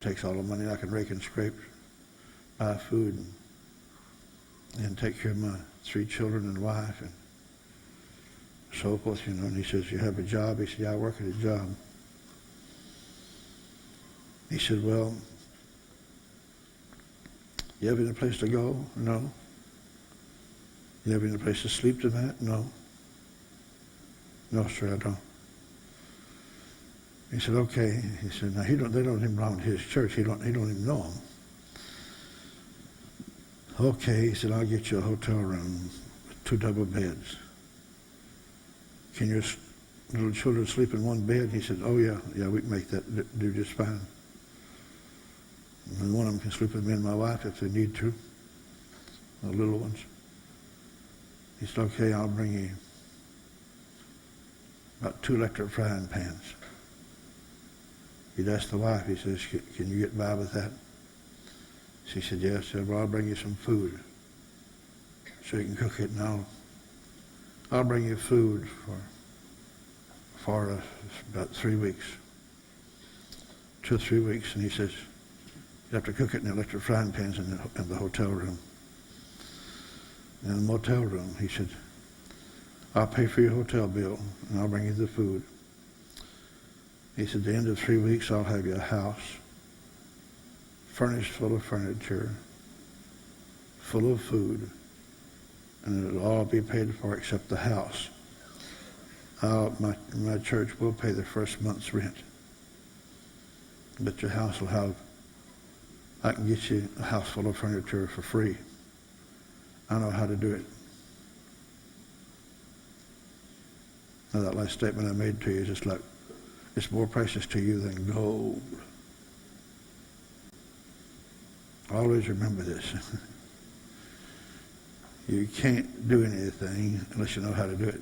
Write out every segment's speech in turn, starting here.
takes all the money I can rake and scrape, buy food, and take care of my 3 children and wife, and so forth, you know. And he says, you have a job? He said, yeah, I work at a job. He said, well, you have any place to go? No. You have any place to sleep tonight? No. No, sir, I don't. He said, okay. He said, now they don't even belong to his church. He don't even know them. Okay, he said, I'll get you a hotel room with 2 double beds. Can your little children sleep in one bed? He said, oh yeah, we can make that do just fine. And one of them can sleep with me and my wife if they need to, the little ones. He said, okay, I'll bring you about 2 electric frying pans. He'd asked the wife, he says, can you get by with that? She said, yes. He said, well, I'll bring you some food so you can cook it, and I'll bring you food for about 3 weeks, 2 or 3 weeks. And he says, you have to cook it in the electric frying pans in the hotel room. In the motel room, he said, I'll pay for your hotel bill, and I'll bring you the food. He said, at the end of 3 weeks, I'll have you a house, furnished full of furniture, full of food, and it'll all be paid for except the house. My church will pay the first month's rent, but your house will have, I can get you a house full of furniture for free. I know how to do it. Now that last statement I made to you is just like, it's more precious to you than gold. Always remember this. You can't do anything unless you know how to do it.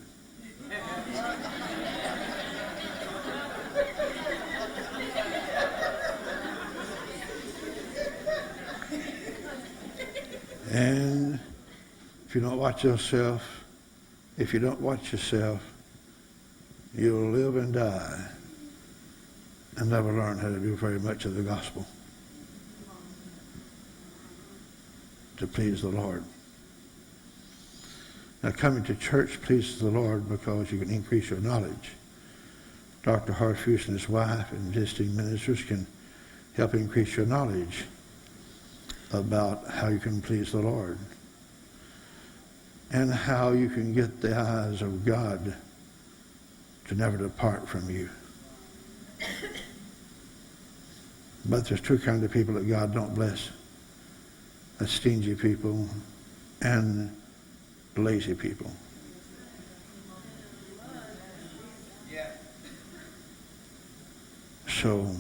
And if you don't watch yourself, you'll live and die and never learn how to do very much of the gospel to please the Lord. Now, coming to church pleases the Lord because you can increase your knowledge. Dr. Harfuse and his wife and visiting ministers can help increase your knowledge about how you can please the Lord and how you can get the eyes of God to never depart from you. But there's 2 kinds of people that God don't bless. That's stingy people and lazy people. So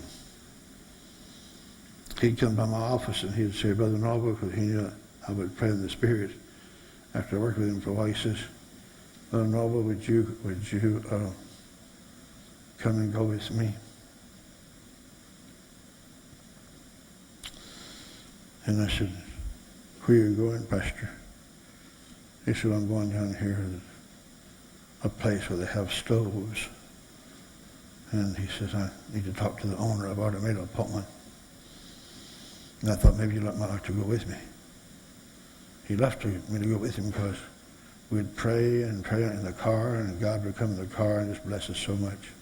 he'd come by my office and he'd say, Brother Norval, because he knew I would pray in the Spirit after I worked with him for a while, he says, Brother Norval, would you come and go with me? And I said, where are you going, Pastor? He said, I'm going down here to a place where they have stoves. And he says, I need to talk to the owner. I've already made an appointment. And I thought maybe you might like to go with me. He left me to go with him because we'd pray and pray in the car, and God would come in the car and just bless us so much.